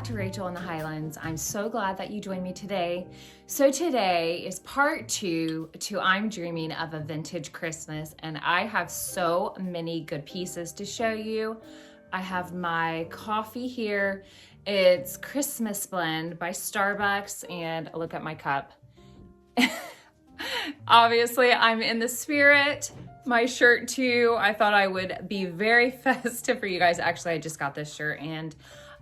back to Rachel in the Highlands. I'm so glad that you joined me today. So today is part 2 to I'm Dreaming of a Vintage Christmas, and I have so many good pieces to show you. I have my coffee here. It's Christmas Blend by Starbucks, and look at my cup. Obviously, I'm in the spirit. My shirt too, I thought I would be very festive for you guys. Actually, I just got this shirt and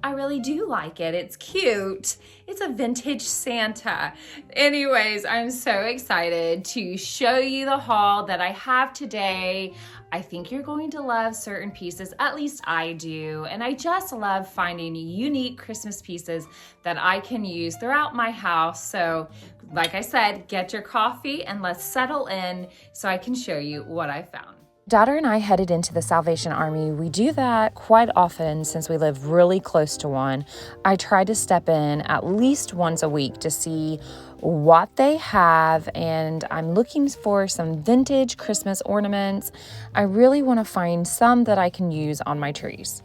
I really do like it. It's cute. It's a vintage Santa. Anyways, I'm so excited to show you the haul that I have today. I think you're going to love certain pieces, at least I do. And I just love finding unique Christmas pieces that I can use throughout my house. So like I said, get your coffee and let's settle in so I can show you what I found. Daughter and I headed into the Salvation Army. We do that quite often since we live really close to one. I try to step in at least once a week to see what they have, and I'm looking for some vintage Christmas ornaments. I really want to find some that I can use on my trees.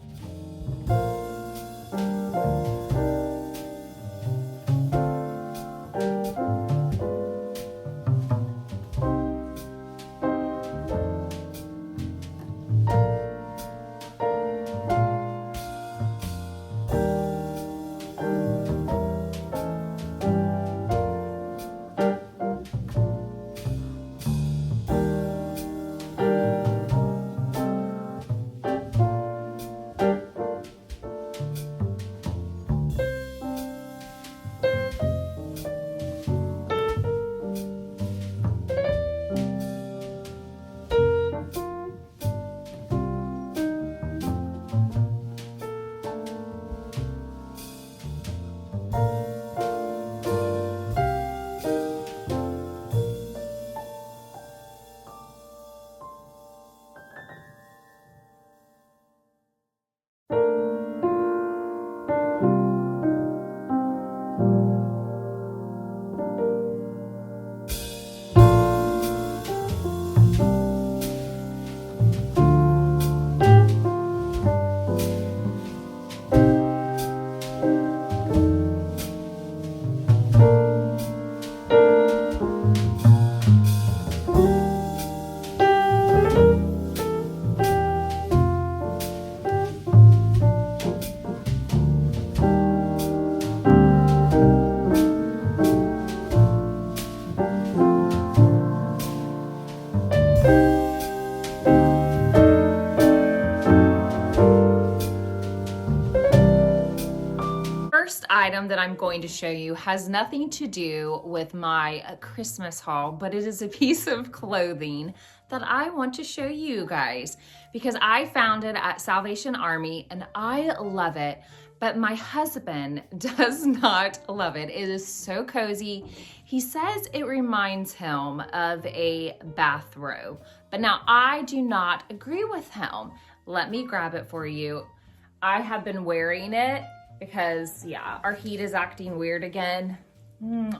Item that I'm going to show you has nothing to do with my Christmas haul, but it is a piece of clothing that I want to show you guys because I found it at Salvation Army and I love it, but my husband does not love it. It is so cozy. He says it reminds him of a bathrobe, but now I do not agree with him. Let me grab it for you. I have been wearing it because yeah, our heat is acting weird again.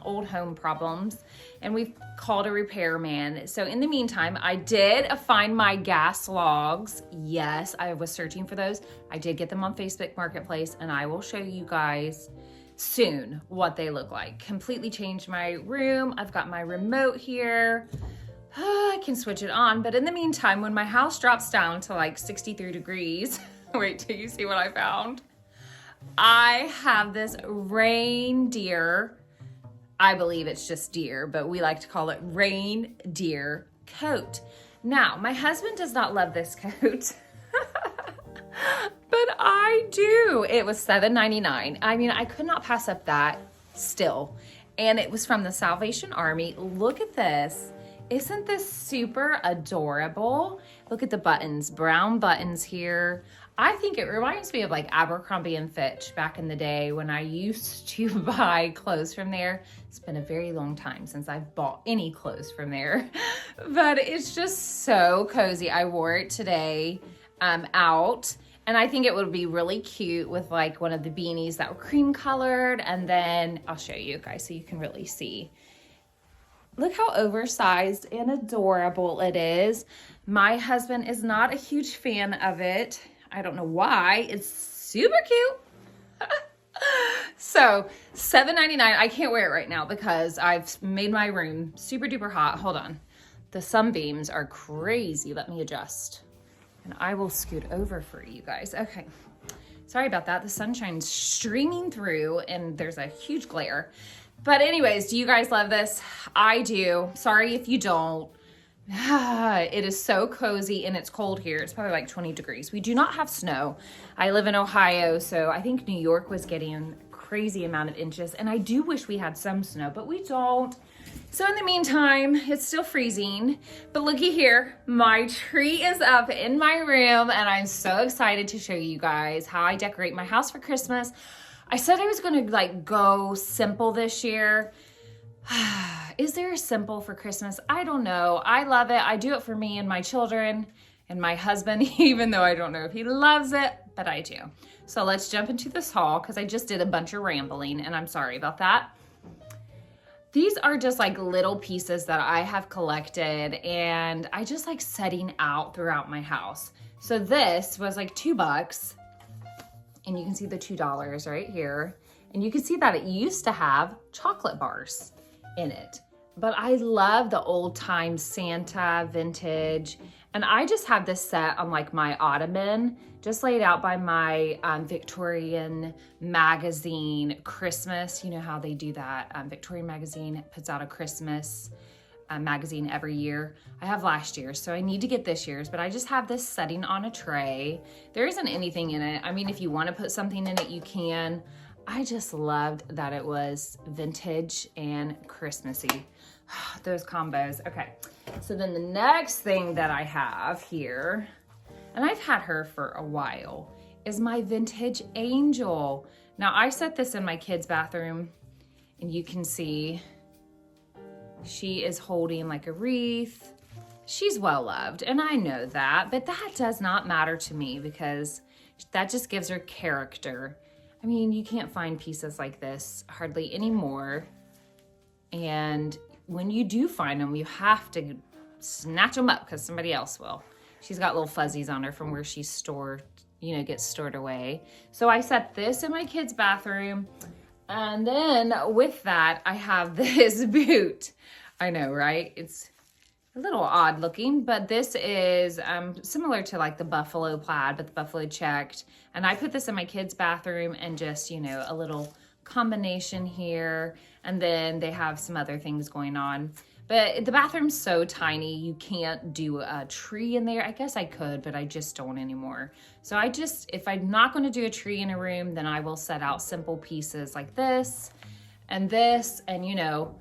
Old home problems, and we've called a repairman. So in the meantime, I did find my gas logs. Yes, I was searching for those. I did get them on Facebook Marketplace, and I will show you guys soon what they look like. Completely changed my room. I've got my remote here. I can switch it on, but in the meantime, when my house drops down to like 63 degrees, wait till you see what I found. I have this reindeer, I believe it's just deer, but we like to call it reindeer coat. Now, my husband does not love this coat, but I do. It was $7.99. I mean, I could not pass up that still. And it was from the Salvation Army. Look at this. Isn't this super adorable? Look at the buttons, brown buttons here. I think it reminds me of like Abercrombie and Fitch back in the day when I used to buy clothes from there. It's been a very long time since I've bought any clothes from there, but it's just so cozy. I wore it today out, and I think it would be really cute with like one of the beanies that were cream colored, and then I'll show you guys so you can really see. Look how oversized and adorable it is. My husband is not a huge fan of it. I don't know why. It's super cute. So $7.99. I can't wear it right now because I've made my room super duper hot. Hold on. The sunbeams are crazy. Let me adjust. And I will scoot over for you guys. Okay. Sorry about that. The sunshine's streaming through and there's a huge glare. But anyways, do you guys love this? I do. Sorry if you don't. It is so cozy and it's cold here. It's probably like 20 degrees. We do not have snow. I live in Ohio, so I think New York was getting a crazy amount of inches. And I do wish we had some snow, but we don't. So in the meantime, it's still freezing. But looky here, my tree is up in my room and I'm so excited to show you guys how I decorate my house for Christmas. I said I was gonna like go simple this year. Is there a simple for Christmas? I don't know. I love it. I do it for me and my children and my husband, even though I don't know if he loves it, but I do. So let's jump into this haul because I just did a bunch of rambling and I'm sorry about that. These are just like little pieces that I have collected and I just like setting out throughout my house. So this was like $2 and you can see the $2 right here. And you can see that it used to have chocolate bars in it. But I love the old time Santa vintage. And I just have this set on like my ottoman, just laid out by my Victorian magazine Christmas. You know how they do that. Victorian magazine puts out a Christmas magazine every year. I have last year's, so I need to get this year's, but I just have this setting on a tray. There isn't anything in it. I mean, if you want to put something in it, you can. I just loved that it was vintage and Christmassy. Those combos. Okay, so then the next thing that I have here, and I've had her for a while, is my vintage angel. Now I set this in my kids' bathroom and you can see she is holding like a wreath. She's well loved and I know that, but that does not matter to me because that just gives her character. I mean, you can't find pieces like this hardly anymore. And when you do find them, you have to snatch them up because somebody else will. She's got little fuzzies on her from where she's stored, you know, gets stored away. So I set this in my kids' bathroom. And then with that, I have this boot. I know, right? It's a little odd looking, but this is similar to like the buffalo plaid, but the buffalo checked. And I put this in my kids' bathroom and just, you know, a little combination here. And then they have some other things going on. But the bathroom's so tiny, you can't do a tree in there. I guess I could, but I just don't anymore. So I just, if I'm not gonna do a tree in a room, then I will set out simple pieces like this, and you know,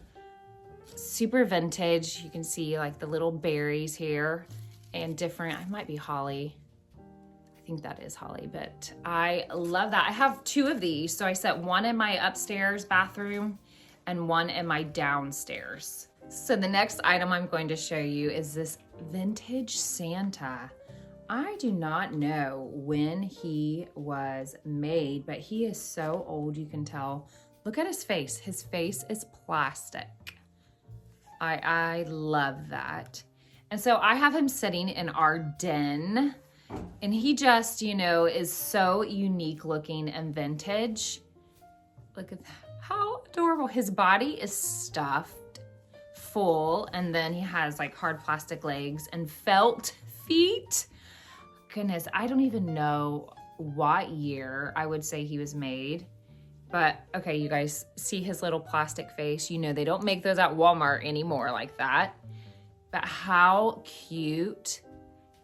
super vintage. You can see like the little berries here and different, I might be holly. I think that is holly, but I love that. I have two of these. So I set one in my upstairs bathroom and one in my downstairs. So the next item I'm going to show you is this vintage Santa. I do not know when he was made, but he is so old, you can tell. Look at his face. His face is plastic. I love that. And so I have him sitting in our den and he just, you know, is so unique looking and vintage. Look at that. How adorable. His body is stuffed full and then he has like hard plastic legs and felt feet. Goodness, I don't even know what year I would say he was made. But okay, you guys see his little plastic face. You know, they don't make those at Walmart anymore like that. But how cute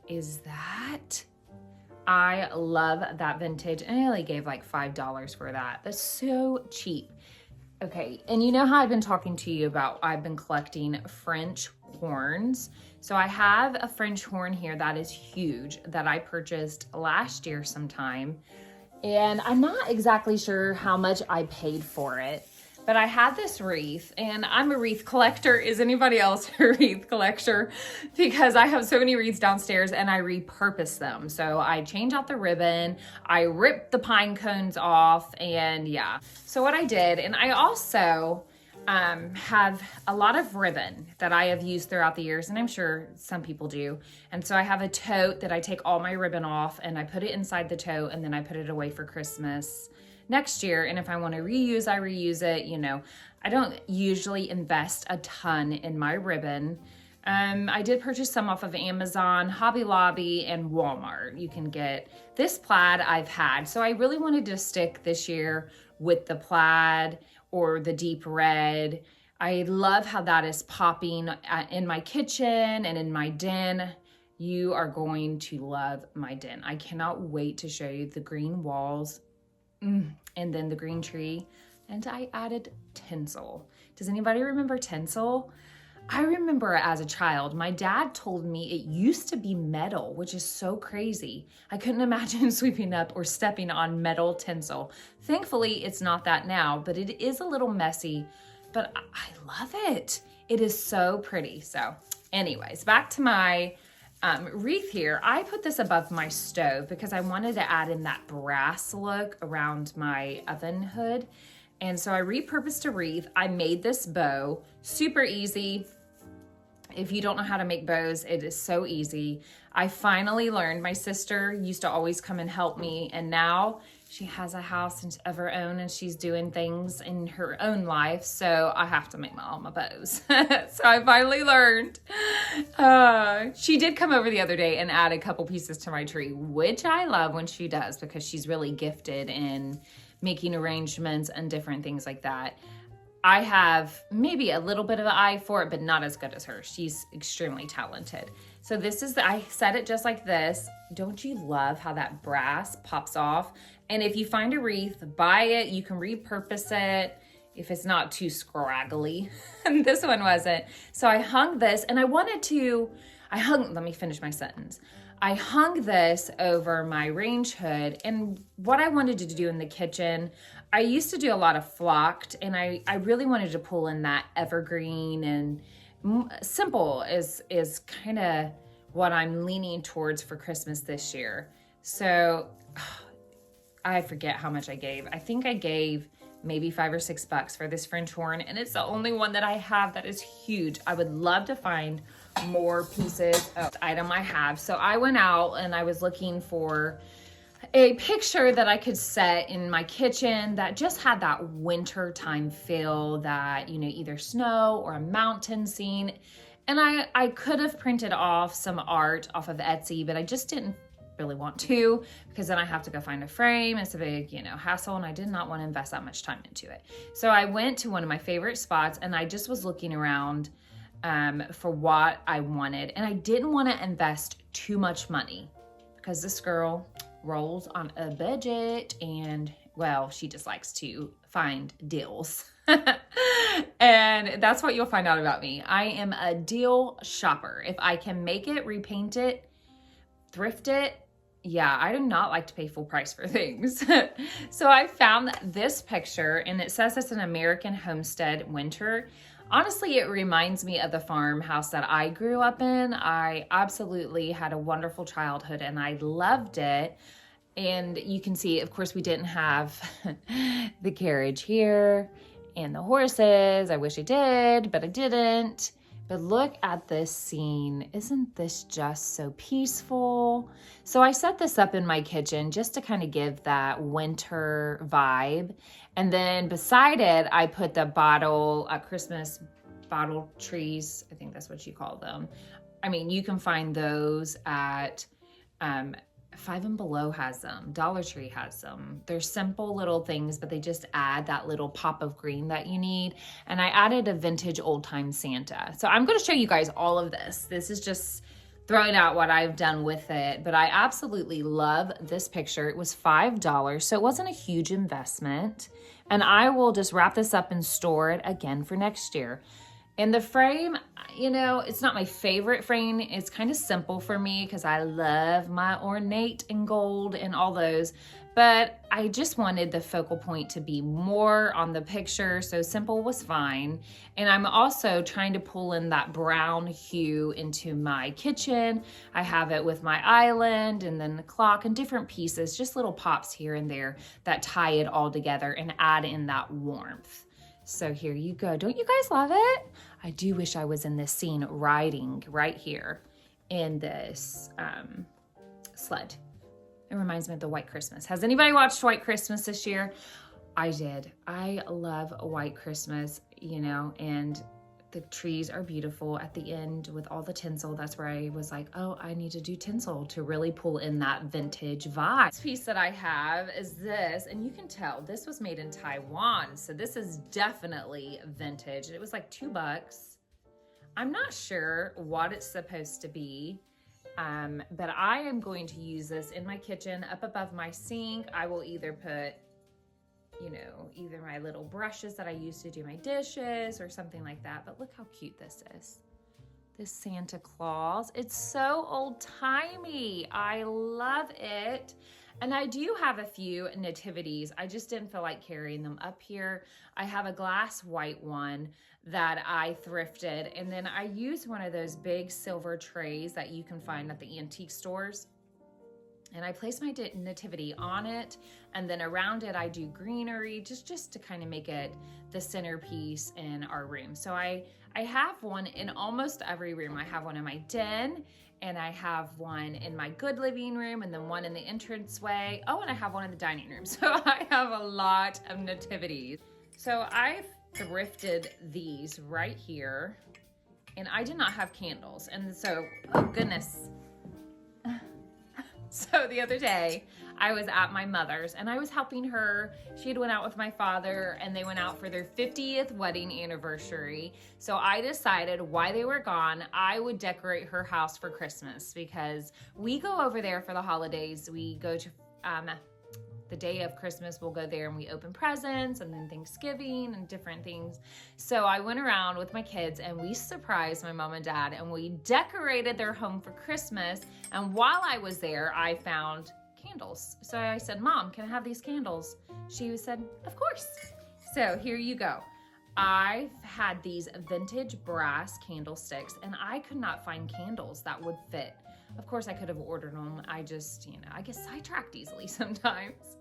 is that? I love that vintage. And I only gave like $5 for that. That's so cheap. Okay, and you know how I've been talking to you about I've been collecting French horns. So I have a French horn here that is huge that I purchased last year sometime. And I'm not exactly sure how much I paid for it, but I had this wreath and I'm a wreath collector. Is anybody else a wreath collector? Because I have so many wreaths downstairs and I repurpose them. So I change out the ribbon, I rip the pine cones off, and yeah. So what I did, and I also have a lot of ribbon that I have used throughout the years, and I'm sure some people do. And so I have a tote that I take all my ribbon off and I put it inside the tote and then I put it away for Christmas. next year. And if I want to reuse, I reuse it. You know, I don't usually invest a ton in my ribbon. I did purchase some off of Amazon, Hobby Lobby, and Walmart. You can get this plaid I've had. So I really wanted to stick this year with the plaid or the deep red. I love how that is popping in my kitchen and in my den. You are going to love my den. I cannot wait to show you the green walls and then the green tree. And I added tinsel. Does anybody remember tinsel? I remember as a child, my dad told me it used to be metal, which is so crazy. I couldn't imagine sweeping up or stepping on metal tinsel. Thankfully, it's not that now, but it is a little messy, but I love it. It is so pretty. So anyways, back to my wreath here. I put this above my stove because I wanted to add in that brass look around my oven hood. And so I repurposed a wreath. I made this bow, super easy. If you don't know how to make bows, it is so easy. I finally learned. My sister used to always come and help me, and now she has a house of her own and she's doing things in her own life, so I have to make all my bows. So I finally learned. She did come over the other day and add a couple pieces to my tree, which I love when she does because she's really gifted in making arrangements and different things like that. I have maybe a little bit of an eye for it, but not as good as her. She's extremely talented. So this is, I set it just like this. Don't you love how that brass pops off? And if you find a wreath, buy it. You can repurpose it if it's not too scraggly. And this one wasn't. So I hung this and let me finish my sentence. I hung this over my range hood, and what I wanted to do in the kitchen, I used to do a lot of flocked, and I really wanted to pull in that evergreen, and simple is kind of what I'm leaning towards for Christmas this year. So I forget how much I gave. I think I gave maybe $5 or $6 for this French horn, and it's the only one that I have that is huge. I would love to find more pieces of the item I have. So I went out and I was looking for a picture that I could set in my kitchen that just had that winter time feel, that, you know, either snow or a mountain scene. And I could have printed off some art off of Etsy, but I just didn't really want to, because then I have to go find a frame. It's a big, you know, hassle, and I did not want to invest that much time into it. So I went to one of my favorite spots and I just was looking around for what I wanted. And I didn't want to invest too much money because this girl rolls on a budget, and well, she just likes to find deals. And that's what you'll find out about me. I am a deal shopper. If I can make it, repaint it, thrift it, yeah, I do not like to pay full price for things. So I found this picture, and it says it's an American homestead winter. Honestly, it reminds me of the farmhouse that I grew up in. I absolutely had a wonderful childhood and I loved it. And you can see, of course, we didn't have the carriage here and the horses. I wish I did, but I didn't. But look at this scene. Isn't this just so peaceful? So I set this up in my kitchen just to kind of give that winter vibe. And then beside it, I put the Christmas bottle trees. I think that's what you call them. I mean, you can find those at Five and Below has them. Dollar Tree has them. They're simple little things, but they just add that little pop of green that you need. And I added a vintage old time Santa. So I'm going to show you guys all of this. This is just throwing out what I've done with it, but I absolutely love this picture. It was $5, so it wasn't a huge investment. And I will just wrap this up and store it again for next year. And the frame, you know, it's not my favorite frame. It's kind of simple for me because I love my ornate and gold and all those. But I just wanted the focal point to be more on the picture, so simple was fine. And I'm also trying to pull in that brown hue into my kitchen. I have it with my island and then the clock and different pieces, just little pops here and there that tie it all together and add in that warmth. So here you go. Don't you guys love it? I do wish I was in this scene riding right here in this sled. It reminds me of the White Christmas. Has anybody watched White Christmas this year? I did. I love White Christmas, you know, and the trees are beautiful at the end with all the tinsel. That's where I was like, oh, I need to do tinsel to really pull in that vintage vibe. This piece that I have is this, and you can tell this was made in Taiwan. So this is definitely vintage. It was like $2. I'm not sure what it's supposed to be. But I am going to use this in my kitchen up above my sink. I will either put, you know, either my little brushes that I use to do my dishes or something like that. But look how cute this is. This Santa Claus. It's so old-timey. I love it. And I do have a few nativities. I just didn't feel like carrying them up here. I have a glass white one that I thrifted. And then I used one of those big silver trays that you can find at the antique stores. And I place my nativity on it, and then around it I do greenery just to kind of make it the centerpiece in our room. So I have one in almost every room. I have one in my den, and I have one in my good living room, and then one in the entranceway. Oh, and I have one in the dining room. So I have a lot of nativities. So I've thrifted these right here, and I did not have candles. And so, oh goodness. So the other day I was at my mother's and I was helping her. She had went out with my father and they went out for their 50th wedding anniversary. So I decided while they were gone, I would decorate her house for Christmas because we go over there for the holidays. We go to, the day of Christmas, we'll go there and we open presents, and then Thanksgiving and different things. So I went around with my kids and we surprised my mom and dad and we decorated their home for Christmas. And while I was there, I found candles. So I said, Mom, can I have these candles? She said, of course. So here you go. I've had these vintage brass candlesticks and I could not find candles that would fit. Of course, I could have ordered them. I just, you know, I get sidetracked easily sometimes.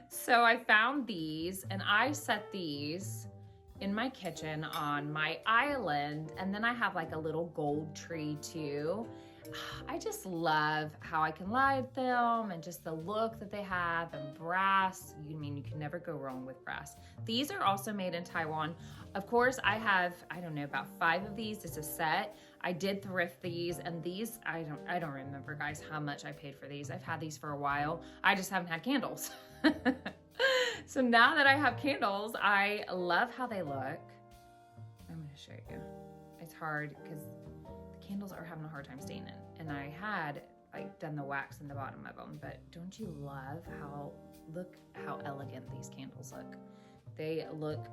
So I found these and I set these in my kitchen on my island. And then I have like a little gold tree too. I just love how I can light them and just the look that they have, and brass. You mean you can never go wrong with brass. These are also made in Taiwan. Of course, I have, I don't know, about 5 of these. It's a set. I did thrift these, and these, I don't remember, guys, how much I paid for these. I've had these for a while. I just haven't had candles. So now that I have candles, I love how they look. I'm gonna show you. It's hard because the candles are having a hard time staying in, and I had like done the wax in the bottom of them, but don't you love look how elegant these candles look. They look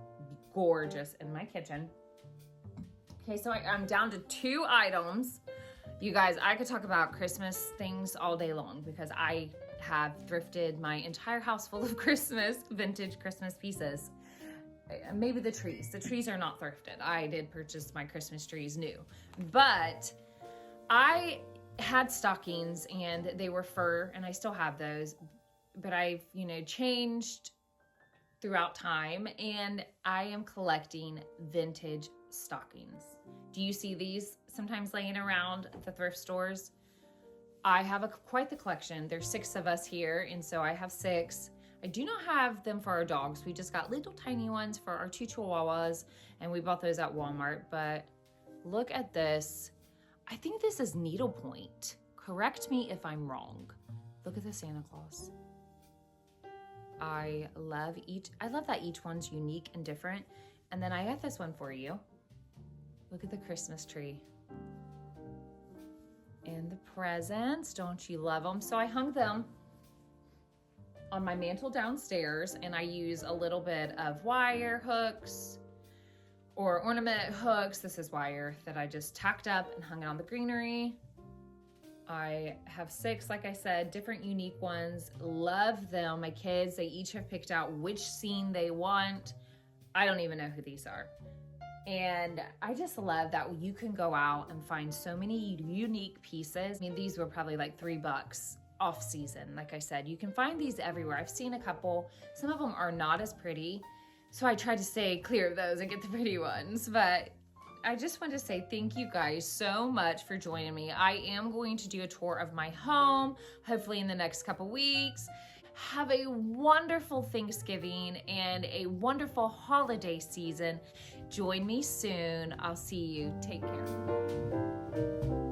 gorgeous in my kitchen. Okay, so I'm down to 2 items. You guys, I could talk about Christmas things all day long because I have thrifted my entire house full of vintage Christmas pieces. Maybe the trees. The trees are not thrifted. I did purchase my Christmas trees new, but I had stockings and they were fur, and I still have those, but I've, you know, changed throughout time, and I am collecting vintage stockings. Do you see these sometimes laying around at the thrift stores? I have quite the collection. There's 6 of us here, and so I have 6. I do not have them for our dogs. We just got little tiny ones for our 2 chihuahuas, and we bought those at Walmart. But look at this. I think this is needlepoint. Correct me if I'm wrong. Look at the Santa Claus. I love that each one's unique and different. And then I got this one for you. Look at the Christmas tree. And the presents, don't you love them? So I hung them on my mantle downstairs, and I use a little bit of wire hooks or ornament hooks. This is wire that I just tacked up and hung it on the greenery. I have 6, like I said, different unique ones. Love them. My kids, they each have picked out which scene they want. I don't even know who these are. And I just love that you can go out and find so many unique pieces. I mean, these were probably like $3 off season. Like I said, you can find these everywhere. I've seen a couple. Some of them are not as pretty, so I try to stay clear of those and get the pretty ones. But I just want to say thank you guys so much for joining me. I am going to do a tour of my home, hopefully in the next couple weeks. Have a wonderful Thanksgiving and a wonderful holiday season. Join me soon. I'll see you. Take care.